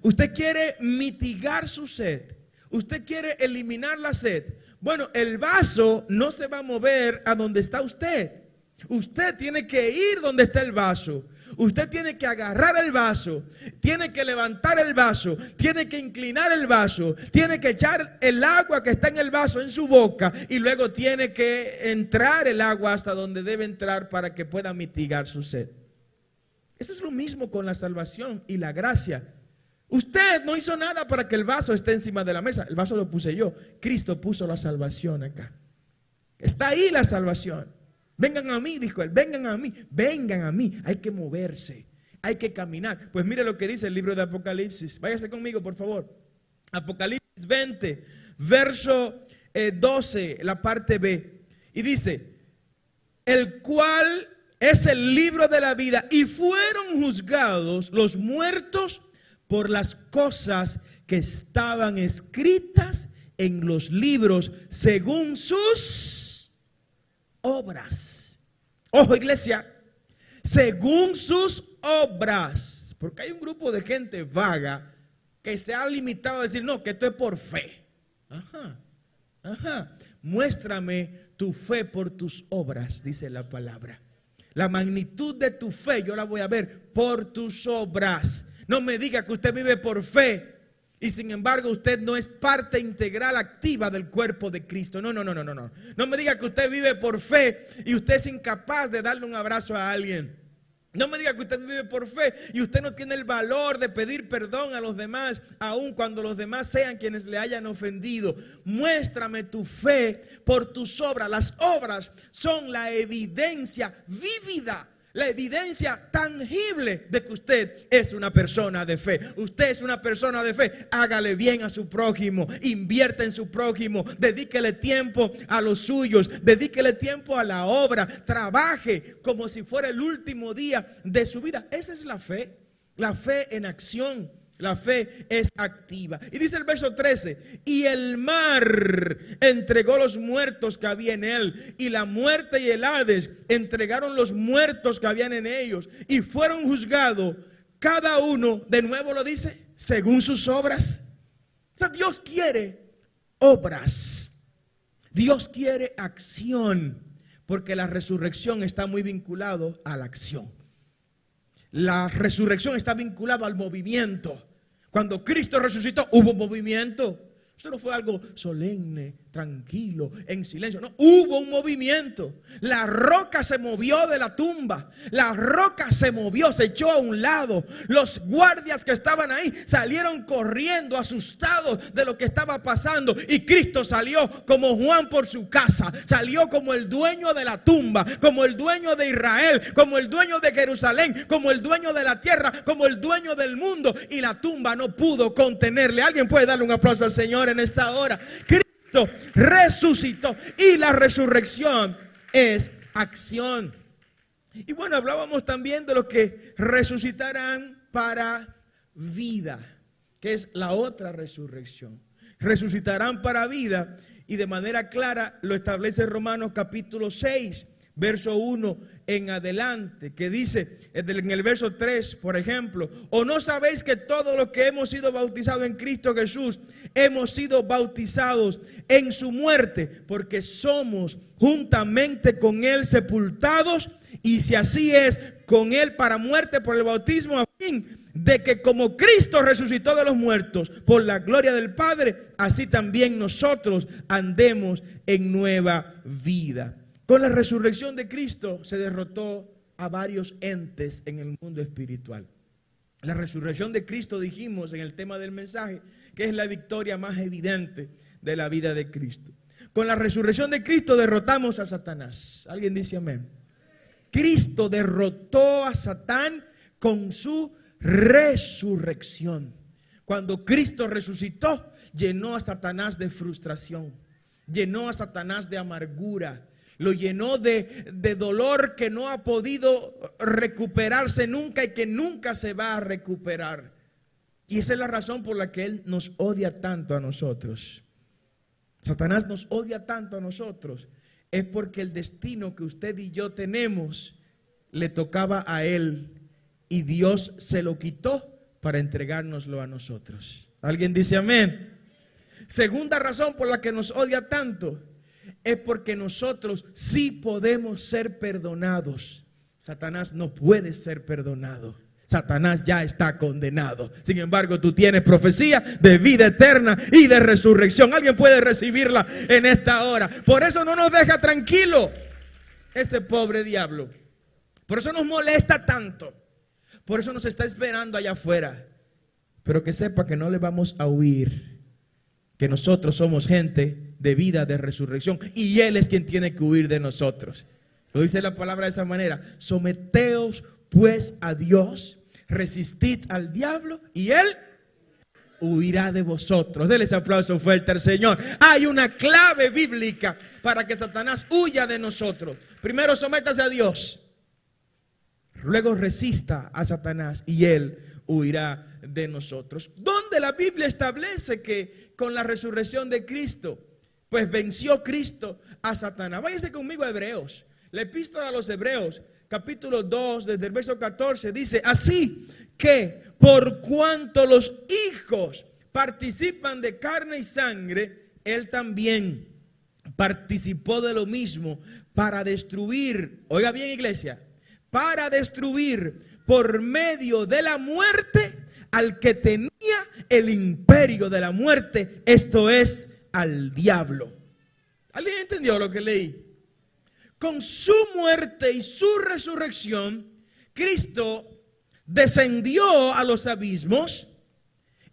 Usted quiere mitigar su sed. Usted quiere eliminar la sed. Bueno, el vaso no se va a mover a donde está usted. Usted tiene que ir donde está el vaso. Usted tiene que agarrar el vaso, tiene que levantar el vaso, tiene que inclinar el vaso, tiene que echar el agua que está en el vaso en su boca y luego tiene que entrar el agua hasta donde debe entrar para que pueda mitigar su sed. Eso es lo mismo con la salvación y la gracia. Usted no hizo nada para que el vaso esté encima de la mesa. El vaso lo puse yo. Cristo puso la salvación acá. Está ahí la salvación. Vengan a mí, dijo él, vengan a mí, vengan a mí. Hay que moverse, hay que caminar. Pues mire lo que dice el libro de Apocalipsis. Váyase conmigo, por favor. Apocalipsis 20, verso 12, la parte B. Y dice: el cual es el libro de la vida, y fueron juzgados los muertos por las cosas que estaban escritas en los libros según sus obras. Ojo, iglesia, según sus obras. Porque hay un grupo de gente vaga que se ha limitado a decir: no, que esto es por fe. Muéstrame tu fe por tus obras, dice la palabra. La magnitud de tu fe yo la voy a ver por tus obras. No me diga que usted vive por fe y sin embargo usted no es parte integral activa del cuerpo de Cristo. No. No me diga que usted vive por fe y usted es incapaz de darle un abrazo a alguien. No me diga que usted vive por fe y usted no tiene el valor de pedir perdón a los demás, aun cuando los demás sean quienes le hayan ofendido. Muéstrame tu fe por tus obras. Las obras son la evidencia vívida, la evidencia tangible de que usted es una persona de fe. Usted es una persona de fe. Hágale bien a su prójimo, invierta en su prójimo, dedíquele tiempo a los suyos, dedíquele tiempo a la obra, trabaje como si fuera el último día de su vida. Esa es la fe en acción. La fe es activa. Y dice el verso 13, y el mar entregó los muertos que había en él, y la muerte y el Hades entregaron los muertos que habían en ellos, y fueron juzgados cada uno, de nuevo lo dice, según sus obras. O sea, Dios quiere obras, Dios quiere acción, porque la resurrección está muy vinculado a la acción. La resurrección está vinculada al movimiento. Cuando Cristo resucitó, hubo movimiento. Esto no fue algo solemne, tranquilo, en silencio. No, hubo un movimiento. La roca se movió de la tumba. La roca se movió, se echó a un lado. Los guardias que estaban ahí salieron corriendo, asustados de lo que estaba pasando. Y Cristo salió como Juan por su casa. Salió como el dueño de la tumba, como el dueño de Israel, como el dueño de Jerusalén, como el dueño de la tierra, como el dueño del mundo. Y la tumba no pudo contenerle. ¿Alguien puede darle un aplauso al Señor en esta hora? Cristo resucitó y la resurrección es acción. Y bueno, hablábamos también de los que resucitarán para vida, que es la otra resurrección. Resucitarán para vida y de manera clara lo establece Romanos capítulo 6, verso 1 en adelante, que dice en el verso 3, por ejemplo, ¿o no sabéis que todos los que hemos sido bautizados en Cristo Jesús hemos sido bautizados en su muerte? Porque somos juntamente con él sepultados, y si así es, con él para muerte por el bautismo, a fin de que como Cristo resucitó de los muertos por la gloria del Padre, así también nosotros andemos en nueva vida. Con la resurrección de Cristo se derrotó a varios entes en el mundo espiritual. La resurrección de Cristo, dijimos en el tema del mensaje, que es la victoria más evidente de la vida de Cristo. Con la resurrección de Cristo derrotamos a Satanás. ¿Alguien dice amén? Cristo derrotó a Satán con su resurrección. Cuando Cristo resucitó, llenó a Satanás de frustración, llenó a Satanás de amargura, lo llenó de dolor que no ha podido recuperarse nunca y que nunca se va a recuperar. Y esa es la razón por la que Él nos odia tanto a nosotros. Satanás nos odia tanto a nosotros. Es porque el destino que usted y yo tenemos le tocaba a Él y Dios se lo quitó para entregárnoslo a nosotros. ¿Alguien dice amén? Segunda razón por la que nos odia tanto es porque nosotros sí podemos ser perdonados. Satanás no puede ser perdonado. Satanás ya está condenado. Sin embargo, tú tienes profecía de vida eterna y de resurrección. Alguien puede recibirla en esta hora. Por eso no nos deja tranquilo ese pobre diablo. Por eso nos molesta tanto. Por eso nos está esperando allá afuera. Pero que sepa que no le vamos a huir, que nosotros somos gente de vida, de resurrección, y Él es quien tiene que huir de nosotros. Lo dice la palabra de esa manera: someteos pues a Dios, resistid al diablo y Él huirá de vosotros. Denle ese aplauso fuerte al Señor. Hay una clave bíblica para que Satanás huya de nosotros. Primero, sométase a Dios, luego resista a Satanás y Él huirá de nosotros. ¿Dónde la Biblia establece que con la resurrección de Cristo, pues venció Cristo a Satanás? Váyase conmigo a Hebreos. La epístola a los Hebreos, capítulo 2, desde el verso 14, dice: así que por cuanto los hijos participan de carne y sangre, Él también participó de lo mismo para destruir, oiga bien iglesia, para destruir por medio de la muerte al que tenía el imperio de la muerte, esto es, al diablo. ¿Alguien entendió lo que leí? Con su muerte y su resurrección, Cristo descendió a los abismos,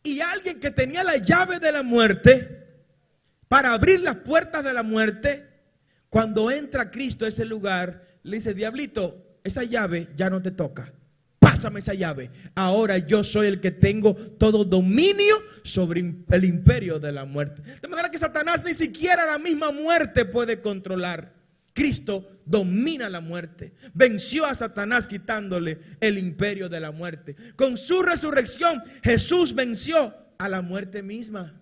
y alguien que tenía la llave de la muerte para abrir las puertas de la muerte, cuando entra Cristo a ese lugar, le dice: diablito, esa llave ya no te toca. Pásame esa llave. Ahora yo soy el que tengo todo dominio sobre el imperio de la muerte. De manera que Satanás ni siquiera la misma muerte puede controlar. Cristo domina la muerte. Venció a Satanás quitándole el imperio de la muerte. Con su resurrección, Jesús venció a la muerte misma.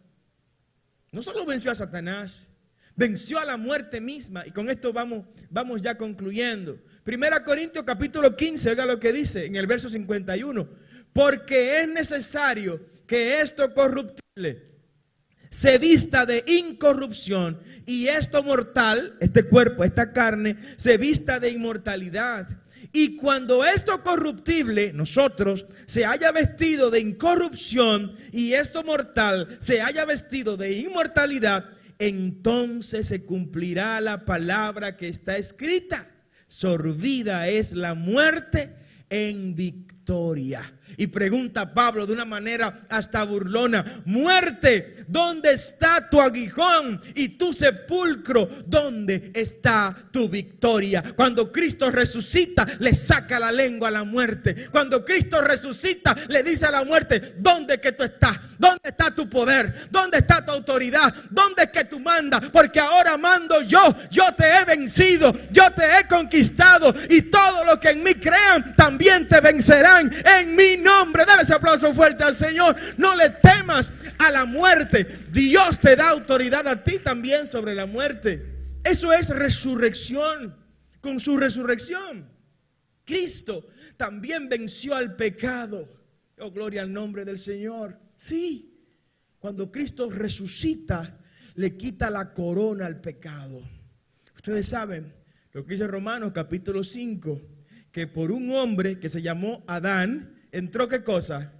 No solo venció a Satanás, venció a la muerte misma. Y con esto vamos ya concluyendo. 1 Corintios capítulo 15, oiga lo que dice en el verso 51. Porque es necesario que esto corruptible se vista de incorrupción, y esto mortal, este cuerpo, esta carne, se vista de inmortalidad. Y cuando esto corruptible, nosotros, se haya vestido de incorrupción, y esto mortal se haya vestido de inmortalidad, entonces se cumplirá la palabra que está escrita: sorbida es la muerte en victoria. Y pregunta Pablo de una manera hasta burlona: muerte, ¿dónde está tu aguijón? Y tu sepulcro, ¿dónde está tu victoria? Cuando Cristo resucita, le saca la lengua a la muerte. Cuando Cristo resucita, le dice a la muerte: ¿dónde que tú estás? ¿Dónde está tu poder? ¿Dónde está tu autoridad? ¿Dónde es que tú mandas? Porque ahora mando yo. Yo te he vencido, yo te he conquistado, y todo lo que en mí crean también te vencerán en mi nombre. Dale ese aplauso fuerte al Señor. No le temas a la muerte. Dios te da autoridad a ti también sobre la muerte. Eso es resurrección. Con su resurrección, Cristo también venció al pecado. Oh, gloria al nombre del Señor. Sí, cuando Cristo resucita, le quita la corona al pecado. Ustedes saben lo que dice Romanos capítulo 5, que por un hombre que se llamó Adán, entró ¿qué cosa?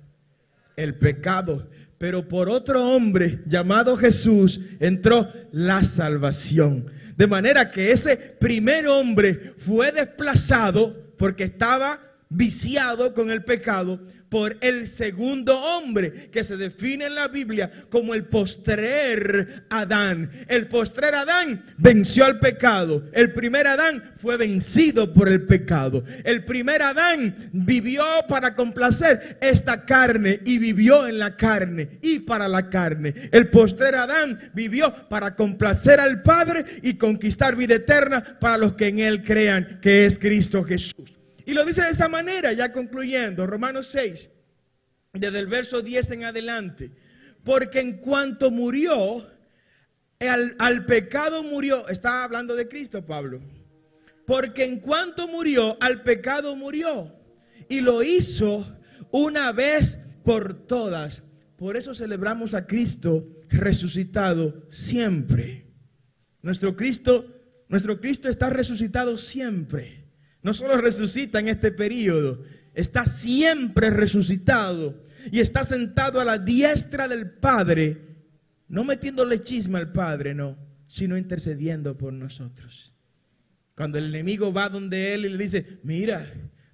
El pecado. Pero por otro hombre llamado Jesús entró la salvación. De manera que ese primer hombre fue desplazado porque estaba viciado con el pecado, por el segundo hombre que se define en la Biblia como el postrer Adán. El postrer Adán venció al pecado. El primer Adán fue vencido por el pecado. El primer Adán vivió para complacer esta carne y vivió en la carne y para la carne. El postrer Adán vivió para complacer al Padre y conquistar vida eterna para los que en él crean, que es Cristo Jesús. Y lo dice de esta manera, ya concluyendo, Romanos 6, desde el verso 10 en adelante. Porque en cuanto murió, al pecado murió. Está hablando de Cristo, Pablo. Porque en cuanto murió, al pecado murió. Y lo hizo una vez por todas. Por eso celebramos a Cristo resucitado siempre. Nuestro Cristo está resucitado siempre. No solo resucita en este periodo, está siempre resucitado y está sentado a la diestra del Padre, no metiéndole chisme al Padre, no, sino intercediendo por nosotros. Cuando el enemigo va donde él y le dice: mira,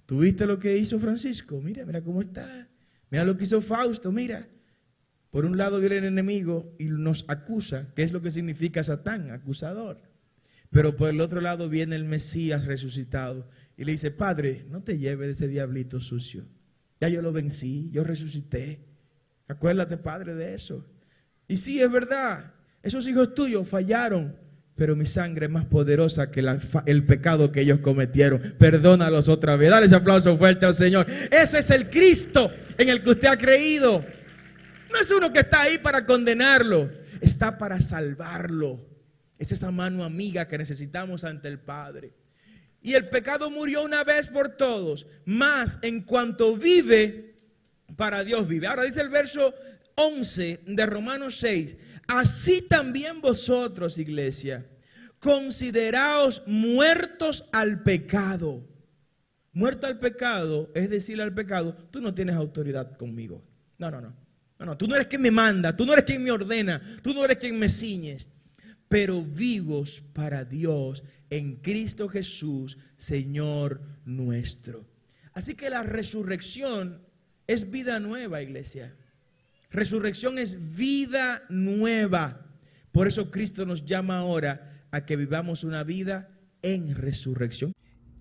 ¿tú viste lo que hizo Francisco? Mira cómo está. Mira lo que hizo Fausto, mira. Por un lado viene el enemigo y nos acusa, que es lo que significa Satán, acusador. Pero por el otro lado viene el Mesías resucitado y le dice: Padre, no te lleves de ese diablito sucio. Ya yo lo vencí, yo resucité. Acuérdate, Padre, de eso. Y sí, es verdad, esos hijos tuyos fallaron, pero mi sangre es más poderosa que el pecado que ellos cometieron. Perdónalos otra vez. Dale ese aplauso fuerte al Señor. Ese es el Cristo en el que usted ha creído. No es uno que está ahí para condenarlo, está para salvarlo. Es esa mano amiga que necesitamos ante el Padre. Y el pecado murió una vez por todos, mas en cuanto vive, para Dios vive. Ahora dice el verso 11 de Romanos 6: así también vosotros, iglesia, consideraos muertos al pecado. Muerto al pecado es decirle al pecado: tú no tienes autoridad conmigo. No, tú no eres quien me manda, tú no eres quien me ordena, tú no eres quien me ciñes, pero vivos para Dios en Cristo Jesús, Señor nuestro. Así que la resurrección es vida nueva, iglesia. Resurrección es vida nueva. Por eso Cristo nos llama ahora a que vivamos una vida en resurrección.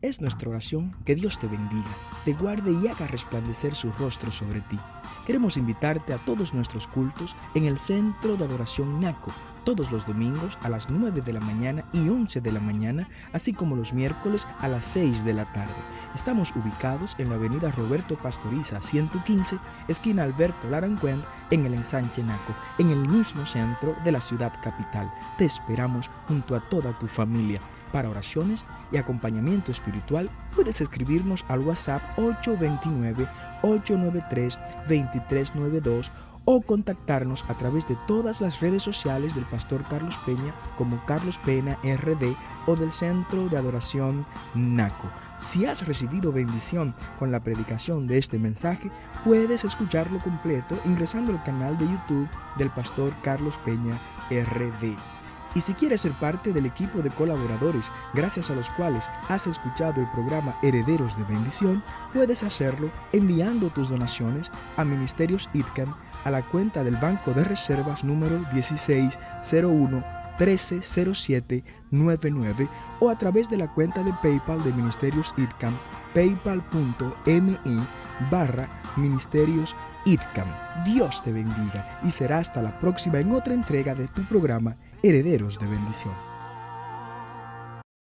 Es nuestra oración que Dios te bendiga, te guarde y haga resplandecer su rostro sobre ti. Queremos invitarte a todos nuestros cultos en el Centro de Adoración Naco, todos los domingos a las 9 de la mañana y 11 de la mañana, así como los miércoles a las 6 de la tarde. Estamos ubicados en la avenida Roberto Pastoriza 115, esquina Alberto Larancuend, en el Ensanche Naco, en el mismo centro de la ciudad capital. Te esperamos junto a toda tu familia. Para oraciones y acompañamiento espiritual, puedes escribirnos al WhatsApp 829-893-2392 o contactarnos a través de todas las redes sociales del Pastor Carlos Peña como Carlos Pena RD o del Centro de Adoración Naco. Si has recibido bendición con la predicación de este mensaje, puedes escucharlo completo ingresando al canal de YouTube del Pastor Carlos Peña RD. Y si quieres ser parte del equipo de colaboradores gracias a los cuales has escuchado el programa Herederos de Bendición, puedes hacerlo enviando tus donaciones a Ministerios ITCAM a la cuenta del Banco de Reservas número 1601-130799 o a través de la cuenta de PayPal de Ministerios ITCAM, paypal.me/Ministerios ITCAM. Dios te bendiga y será hasta la próxima en otra entrega de tu programa Herederos de Bendición.